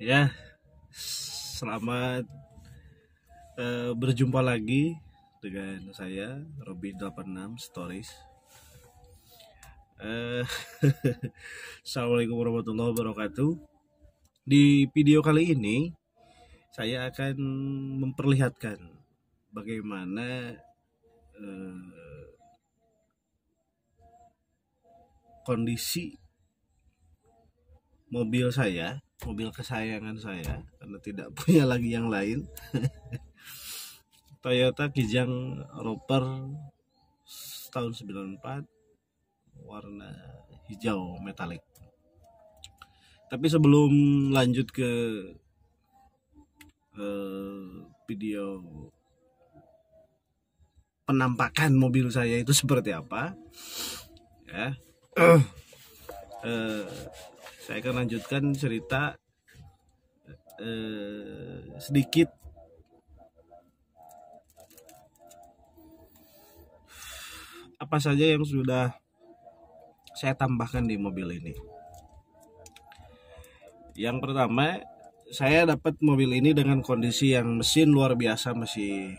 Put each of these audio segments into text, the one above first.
Ya, selamat berjumpa lagi dengan saya Robby 86 Stories. Eh, Assalamualaikum warahmatullahi wabarakatuh. Di video kali ini saya akan memperlihatkan bagaimana eh, kondisi mobil kesayangan saya karena tidak punya lagi yang lain. Toyota Kijang Rover tahun 94 warna hijau metalik. Tapi sebelum lanjut ke video penampakan mobil saya itu seperti apa, ya, eh, saya akan lanjutkan cerita sedikit apa saja yang sudah saya tambahkan di mobil ini. Yang pertama, saya dapat mobil ini dengan kondisi yang mesin luar biasa masih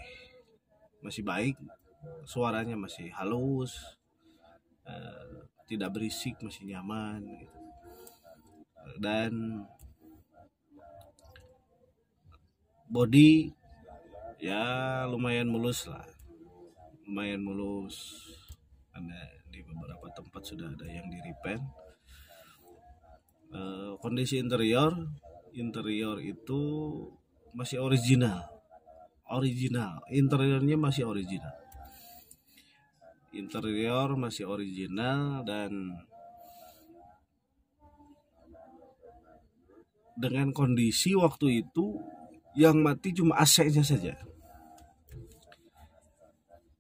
baik, suaranya masih halus, tidak berisik, masih nyaman gitu. Dan body ya lumayan mulus karena di beberapa tempat sudah ada yang di repaint. Kondisi interior itu masih original, interiornya masih original, dan dengan kondisi waktu itu yang mati cuma AC-nya saja.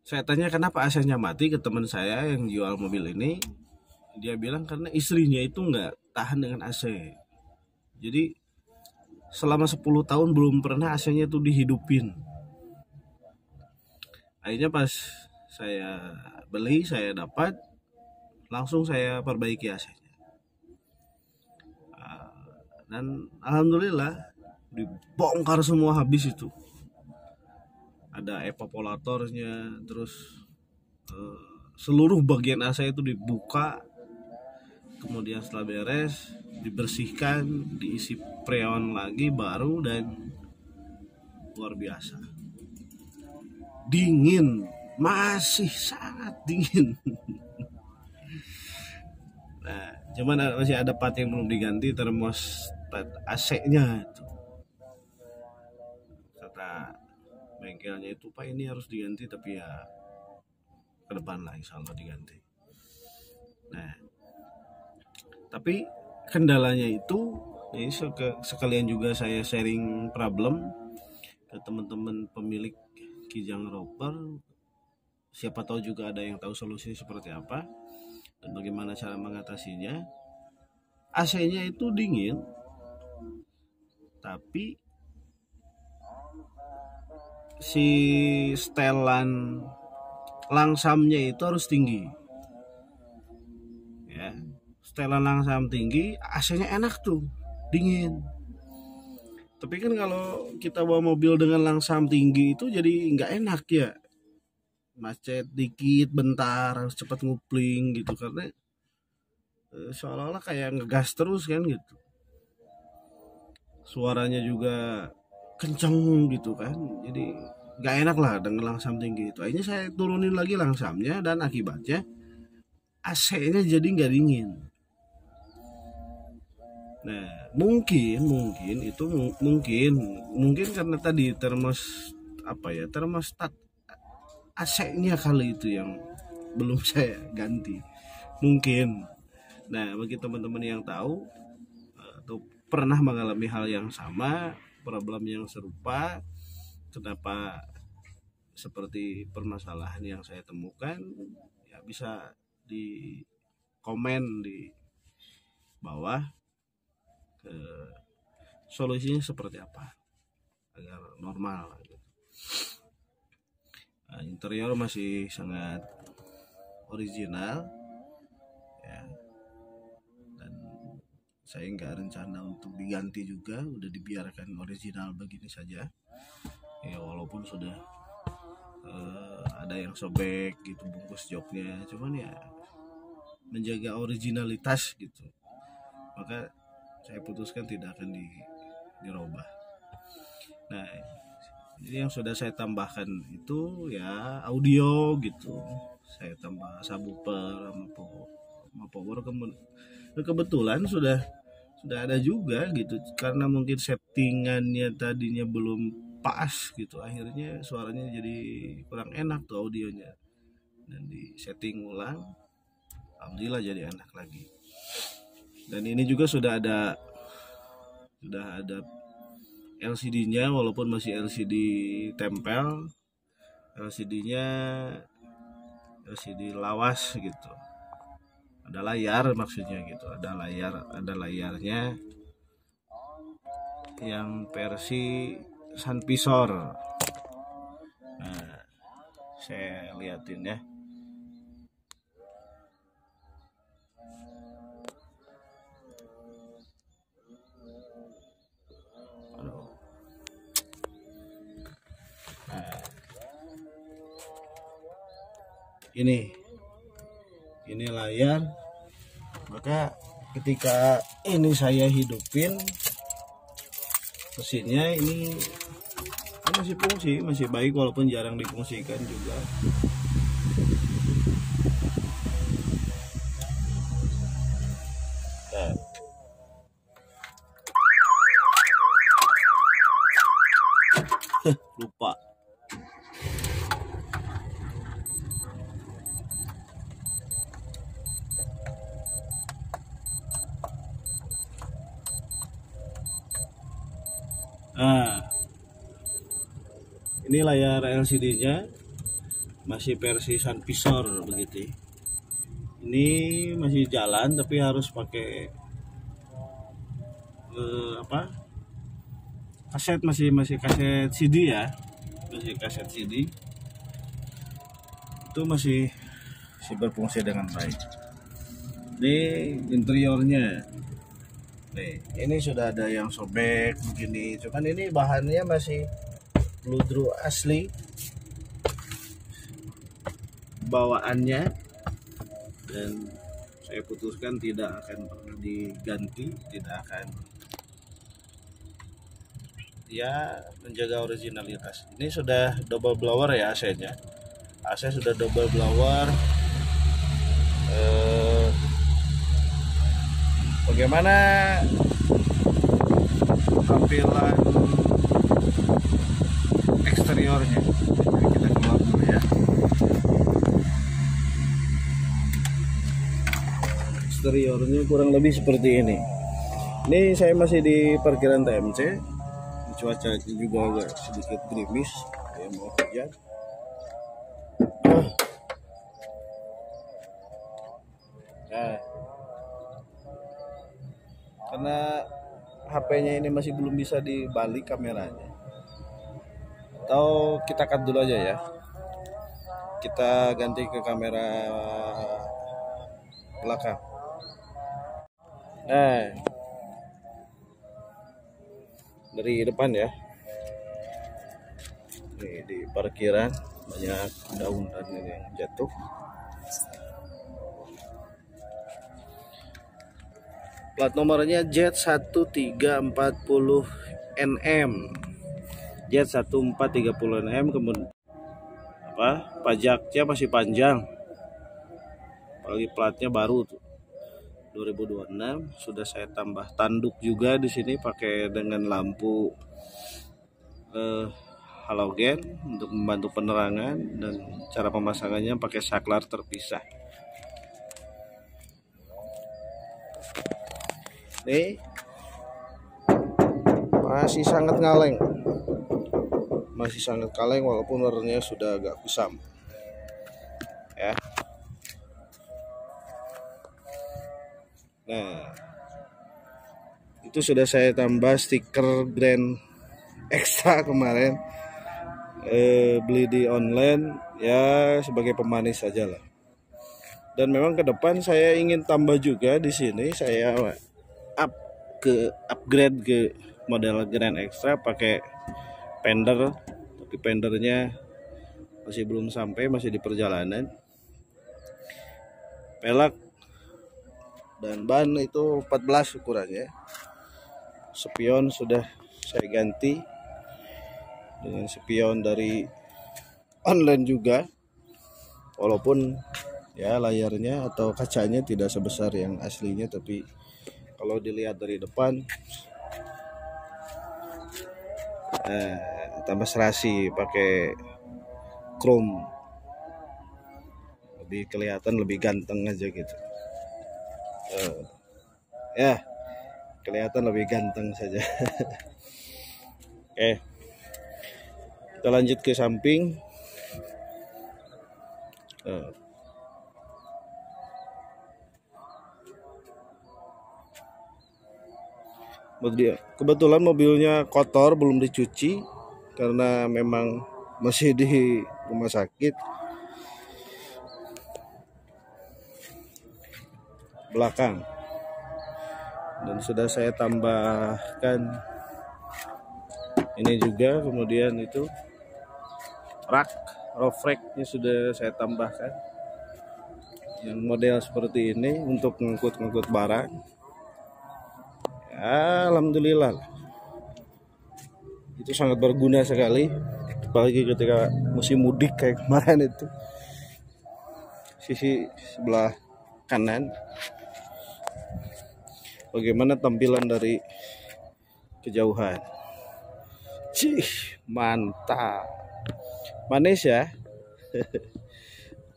Saya tanya kenapa AC-nya mati ke teman saya yang jual mobil ini. Dia bilang karena istrinya itu nggak tahan dengan AC. Jadi selama 10 tahun belum pernah AC-nya itu dihidupin. Akhirnya pas saya beli, saya dapat, langsung saya perbaiki AC-nya. Dan alhamdulillah dibongkar semua habis itu. Ada evaporatornya, terus seluruh bagian AC itu dibuka, kemudian setelah beres dibersihkan, diisi freon lagi baru, dan luar biasa dingin, masih sangat dingin. Nah, cuman masih ada part yang belum diganti, termostat AC-nya itu. Kata bengkelnya itu, Pak, ini harus diganti, tapi ya ke depan lah insya Allah diganti. Nah, tapi kendalanya itu, ini sekalian juga saya sharing problem ke teman-teman pemilik Kijang Rover. Siapa tahu juga ada yang tahu solusi seperti apa dan bagaimana cara mengatasinya. AC-nya itu dingin, tapi si setelan langsamnya itu harus tinggi. Ya, setelan langsam tinggi, AC-nya enak tuh, dingin. Tapi kan kalau kita bawa mobil dengan langsam tinggi itu jadi nggak enak ya. Macet dikit, bentar, harus cepat ngupling gitu, karena seolah-olah kayak ngegas terus kan gitu. Suaranya juga kenceng gitu kan, jadi nggak enak lah dengan langsam tinggi itu. Akhirnya saya turunin lagi langsamnya, dan akibatnya AC-nya jadi nggak dingin. Nah, mungkin itu mungkin karena tadi termostat AC-nya kali itu yang belum saya ganti. Mungkin. Nah, bagi teman-teman yang tahu atau pernah mengalami hal yang sama, problem yang serupa, kenapa seperti permasalahan yang saya temukan, ya bisa di komen di bawah solusinya seperti apa agar normal. Nah, interior masih sangat original ya, dan saya nggak rencana untuk diganti juga, udah dibiarkan original begini saja ya, walaupun sudah ada yang sobek gitu bungkus joknya, cuman ya menjaga originalitas gitu, maka saya putuskan tidak akan dirubah. Nah, jadi yang sudah saya tambahkan itu ya audio gitu, saya tambah subwoofer sama power. Kebetulan sudah ada juga gitu, karena mungkin settingannya tadinya belum pas gitu, akhirnya suaranya jadi kurang enak tuh audionya, dan di setting ulang, alhamdulillah jadi enak lagi. Dan ini juga sudah ada LCD-nya, walaupun masih LCD tempel, LCD-nya LCD lawas gitu, ada layar maksudnya gitu, ada layarnya yang versi Sunvisor. Nah, saya liatin ya. Nah, ini layar, maka ketika ini saya hidupin mesinnya, ini masih fungsi, masih baik walaupun jarang difungsikan juga. Nah, lupa. Nah, ini layar LCD-nya masih versi Sunvisor begitu. Ini masih jalan tapi harus pakai kaset, masih kaset CD ya, masih kaset CD. Itu masih berfungsi dengan baik. Ini interiornya. Nih, ini sudah ada yang sobek begini, cuman ini bahannya masih ludru asli bawaannya, dan saya putuskan tidak akan pernah diganti, tidak akan, ya menjaga originalitas. Ini sudah double blower ya AC-nya. AC sudah double blower. Bagaimana tampilan eksteriornya? Kita keluar dulu ya. Eksteriornya kurang lebih seperti ini. Ini saya masih di parkiran TMC. Cuaca juga agak sedikit gerimis, ya mau hujan. Nah, karena HP-nya ini masih belum bisa dibalik kameranya, atau kita cut dulu aja ya, kita ganti ke kamera belakang. Nah, dari depan ya, nih di parkiran banyak daun dan yang jatuh. Plat nomornya Z1340NM, Z1430NM. Kemudian pajaknya masih panjang, apalagi platnya baru tuh 2026. Sudah saya tambah tanduk juga di sini pakai dengan lampu halogen untuk membantu penerangan, dan cara pemasangannya pakai saklar terpisah. Nih, masih sangat kaleng walaupun warnanya sudah agak kusam ya. Nah, itu sudah saya tambah stiker Grand Extra kemarin, beli di online ya, sebagai pemanis saja lah. Dan memang ke depan saya ingin tambah juga di sini, saya up ke upgrade ke model Grand Extra pakai fender, tapi fendernya masih belum sampai, masih di perjalanan. Pelak dan ban itu 14 ukurannya. Spion sudah saya ganti dengan spion dari online juga, walaupun ya layarnya atau kacanya tidak sebesar yang aslinya, tapi kalau dilihat dari depan tambah serasi pakai chrome, lebih kelihatan lebih ganteng aja gitu. Ya kelihatan lebih ganteng saja. Oke, kita lanjut ke samping. Kebetulan mobilnya kotor, belum dicuci karena memang masih di rumah sakit. Belakang, dan sudah saya tambahkan ini juga, kemudian itu roof racknya sudah saya tambahkan yang model seperti ini untuk ngangkut barang. Ya, alhamdulillah, itu sangat berguna sekali, apalagi ketika musim mudik kayak kemarin itu. Sisi sebelah kanan, bagaimana tampilan dari kejauhan. Cih, mantap, manis ya.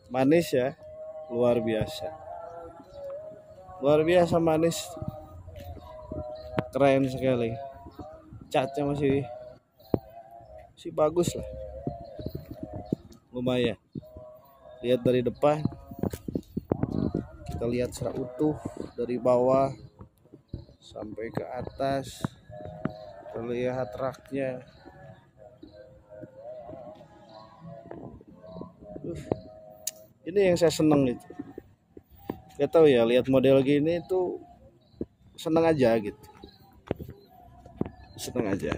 Manis ya, luar biasa manis, keren sekali. Catnya masih bagus lah, lumayan. Lihat dari depan, kita lihat secara utuh dari bawah sampai ke atas, terlihat raknya. Ini yang saya seneng itu. Gak tahu ya, lihat model gini tuh seneng aja gitu. Seneng aja.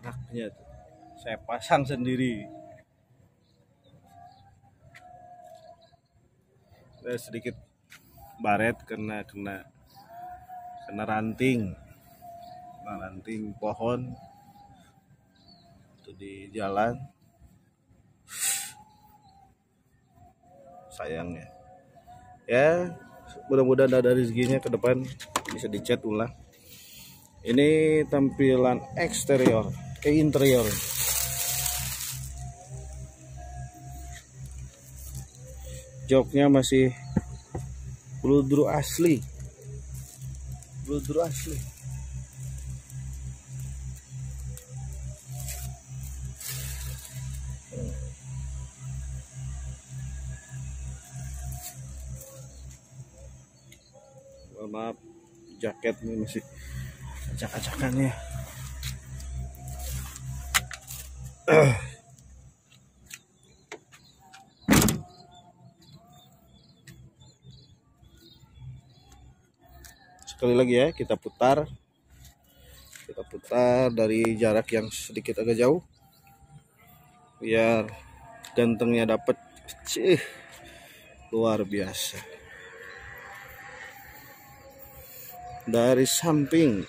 Raknya tuh saya pasang sendiri. Sedikit baret karena kena ranting pohon itu di jalan, sayangnya. Ya, mudah-mudahan ada rezekinya ke depan bisa dicat ulang. Ini tampilan eksterior ke interior. Joknya masih bludru asli. Maaf, jaket ini masih acak-acakannya. Sekali lagi ya, kita putar dari jarak yang sedikit agak jauh biar gantengnya dapet. Luar biasa. Dari samping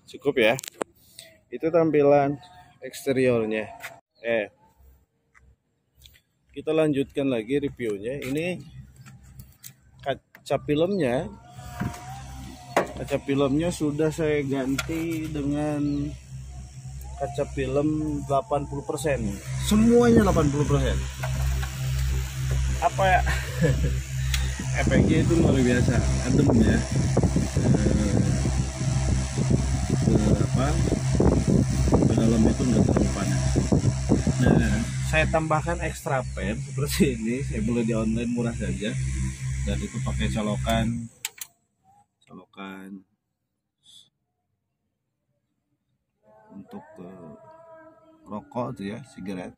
cukup ya. Itu tampilan eksteriornya. Kita lanjutkan lagi reviewnya. Ini kaca filmnya sudah saya ganti dengan kaca film 80%. Semuanya 80%. apa ya, efeknya itu luar biasa, adem ya. Apa, ke dalam itu nggak terlalu panas. Nah, saya tambahkan extra fan seperti ini, saya beli di online murah saja, dan itu pakai colokan untuk rokok tuh ya, sigaret.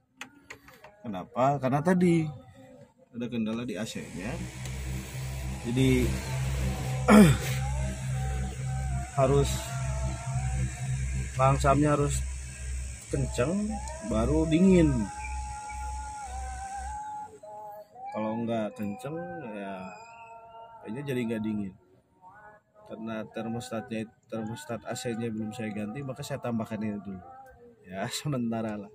Kenapa? Karena tadi ada kendala di AC-nya, jadi harus langsamnya harus kenceng baru dingin. Kalau nggak kenceng ya kayaknya jadi nggak dingin. Karena termostat AC-nya belum saya ganti, maka saya tambahkan ini dulu ya, sementara lah,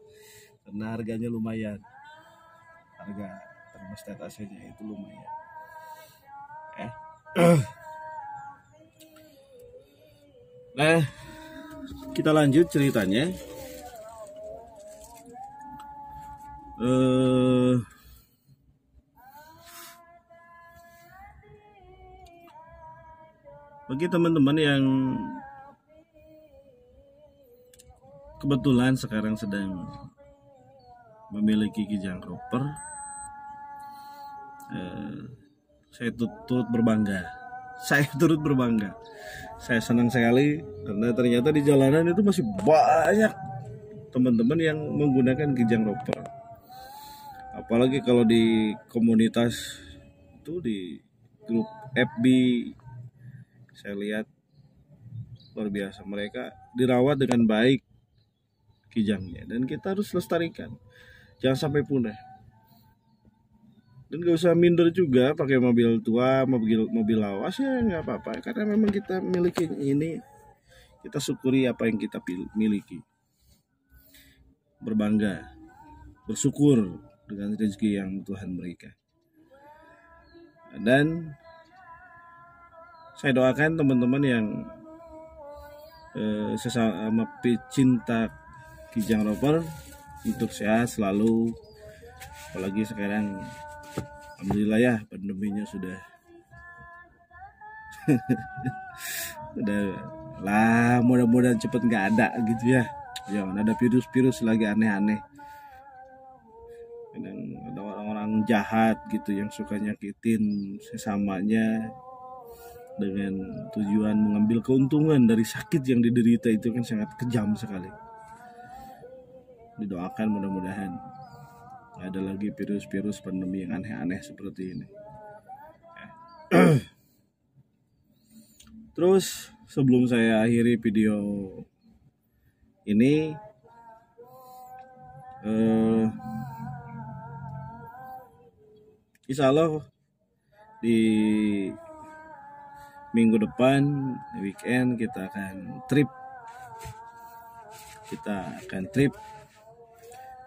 karena harganya lumayan, harga termostat AC-nya itu lumayan. Nah, kita lanjut ceritanya. Bagi teman-teman yang kebetulan sekarang sedang memiliki kijang roper, saya turut berbangga. Saya senang sekali karena ternyata di jalanan itu masih banyak teman-teman yang menggunakan kijang roper. Apalagi kalau di komunitas itu, di grup FB, saya lihat luar biasa, mereka dirawat dengan baik kijangnya, dan kita harus lestarikan, jangan sampai punah. Dan gak usah minder juga pakai mobil tua, mobil lawas ya, nggak apa-apa, karena memang kita miliki ini, kita syukuri apa yang kita miliki, berbangga, bersyukur dengan rezeki yang Tuhan berikan. Dan saya doakan teman-teman yang sesama pecinta kijang roper untuk sehat selalu. Apalagi sekarang alhamdulillah ya, pandeminya sudah udah lah, mudah-mudahan cepet nggak ada gitu ya. Jangan ada virus-virus lagi aneh-aneh. Kadang ada orang-orang jahat gitu yang suka nyakitin sesamanya dengan tujuan mengambil keuntungan dari sakit yang diderita, itu kan sangat kejam sekali. Didoakan mudah-mudahan gak ada lagi virus-virus pandemi yang aneh-aneh seperti ini. Terus sebelum saya akhiri video ini, insya Allah di minggu depan, weekend, kita akan trip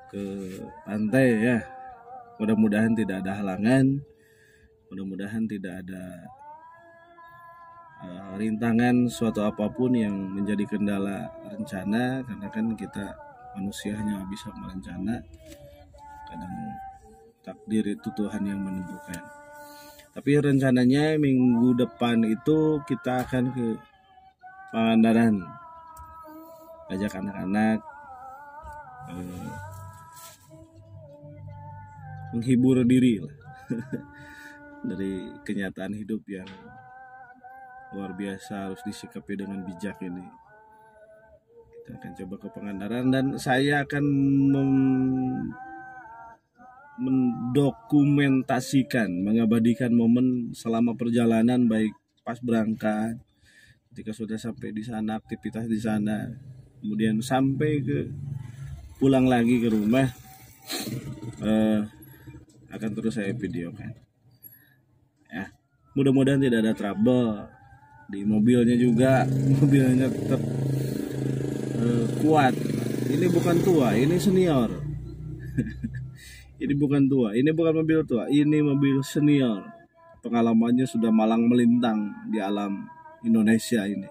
ke pantai ya. Mudah-mudahan tidak ada halangan, mudah-mudahan tidak ada rintangan suatu apapun yang menjadi kendala rencana, karena kan kita manusia hanya bisa merencana, kadang takdir itu Tuhan yang menentukan. Tapi rencananya minggu depan itu kita akan ke Pangandaran, ajak anak-anak menghibur diri lah dari kenyataan hidup yang luar biasa, harus disikapi dengan bijak ini. Kita akan coba ke Pangandaran, dan saya akan mendokumentasikan, mengabadikan momen selama perjalanan, baik pas berangkat, ketika sudah sampai di sana, aktivitas di sana, kemudian sampai ke pulang lagi ke rumah, akan terus saya videokan ya. Mudah-mudahan tidak ada trouble di mobilnya juga, mobilnya tetap kuat. Ini bukan tua, ini senior. Ini bukan tua, ini bukan mobil tua, ini mobil senior. Pengalamannya sudah malang melintang di alam Indonesia ini.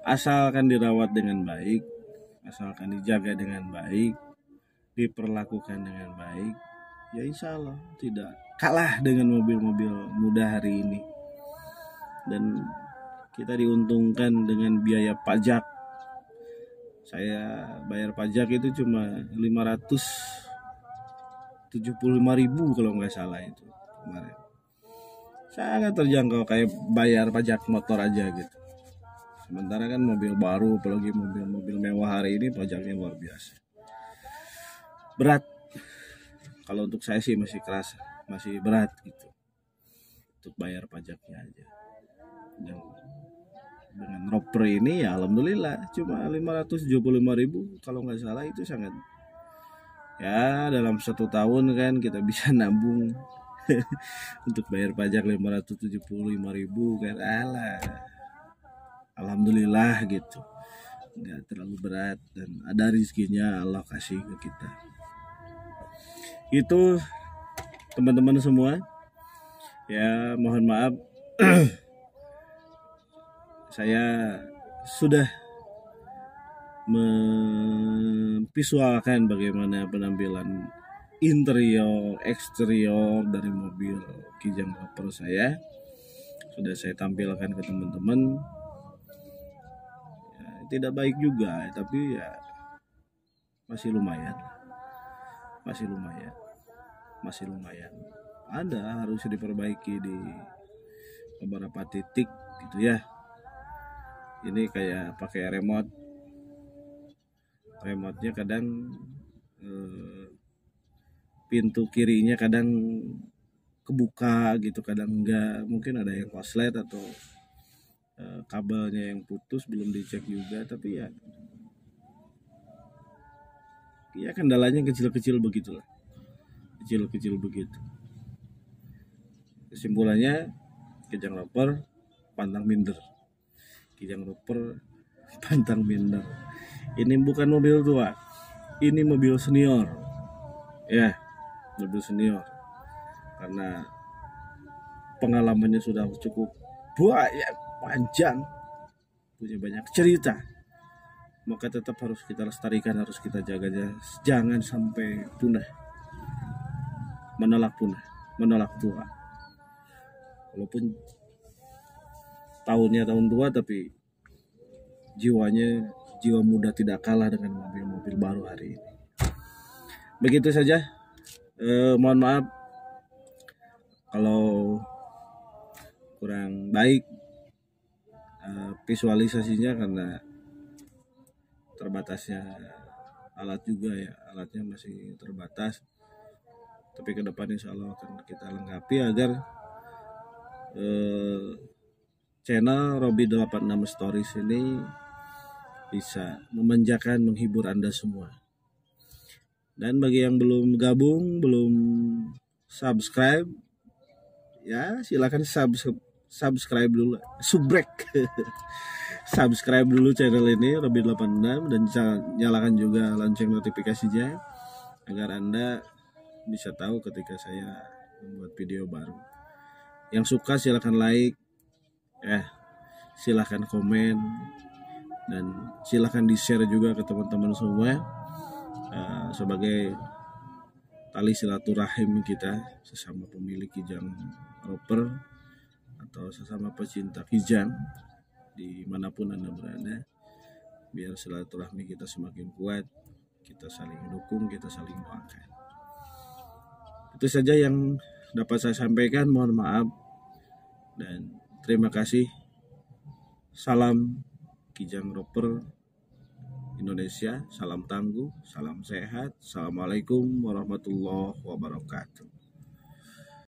Asalkan dirawat dengan baik, asalkan dijaga dengan baik, diperlakukan dengan baik, ya insya Allah tidak kalah dengan mobil-mobil muda hari ini. Dan kita diuntungkan dengan biaya pajak. Saya bayar pajak itu cuma 575.000 kalau nggak salah itu kemarin. Sangat terjangkau, kayak bayar pajak motor aja gitu. Sementara kan mobil baru, apalagi mobil-mobil mewah hari ini pajaknya luar biasa. Berat. Kalau untuk saya sih masih kerasa, masih berat gitu untuk bayar pajaknya aja. Dan dengan Roper ini ya alhamdulillah cuma 575.000 kalau nggak salah, itu sangat ya, dalam 1 tahun kan kita bisa nabung untuk bayar pajak 575.000 kan. Alhamdulillah gitu, nggak terlalu berat dan ada rezekinya Allah kasih ke kita. Itu teman-teman semua ya, mohon maaf saya sudah memvisualkan bagaimana penampilan interior, eksterior dari mobil Kijang Roper saya. Sudah saya tampilkan ke teman-teman. Ya, tidak baik juga, tapi ya masih lumayan. Ada harus diperbaiki di beberapa titik gitu ya. Ini kayak pakai remotenya kadang pintu kirinya kadang kebuka gitu, kadang enggak, mungkin ada yang korslet atau kabelnya yang putus, belum dicek juga. Tapi ya kendalanya kecil-kecil begitulah, kecil begitu. Kesimpulannya, Kijang Roper pantang minder. Kijang Roper pantang minder. Ini bukan mobil tua, ini mobil senior. Ya, mobil senior. Karena pengalamannya sudah cukup banyak, panjang, punya banyak cerita. Maka tetap harus kita lestarikan, harus kita jaga, jangan sampai punah. Menolak tua. Walaupun tahunnya tahun tua, tapi jiwa muda tidak kalah dengan mobil-mobil baru hari ini. Begitu saja. Mohon maaf kalau kurang baik visualisasinya, karena terbatasnya alat juga ya, alatnya masih terbatas. Tapi ke depan insya Allah akan kita lengkapi agar channel Robby 86 Stories ini bisa memanjakan, menghibur Anda semua. Dan bagi yang belum gabung, belum subscribe, ya silakan subscribe dulu, subscribe dulu channel ini Robby 86 dan nyalakan juga lonceng notifikasinya agar Anda bisa tahu ketika saya membuat video baru. Yang suka silakan like, silakan komen, dan silakan di-share juga ke teman-teman semua sebagai tali silaturahim kita sesama pemilik Kijang Roper atau sesama pecinta Kijang dimanapun Anda berada, biar silaturahmi kita semakin kuat, kita saling dukung, kita saling doakan. Itu saja yang dapat saya sampaikan. Mohon maaf dan terima kasih. Salam Kijang Roper Indonesia, salam tangguh, salam sehat. Assalamualaikum warahmatullahi wabarakatuh.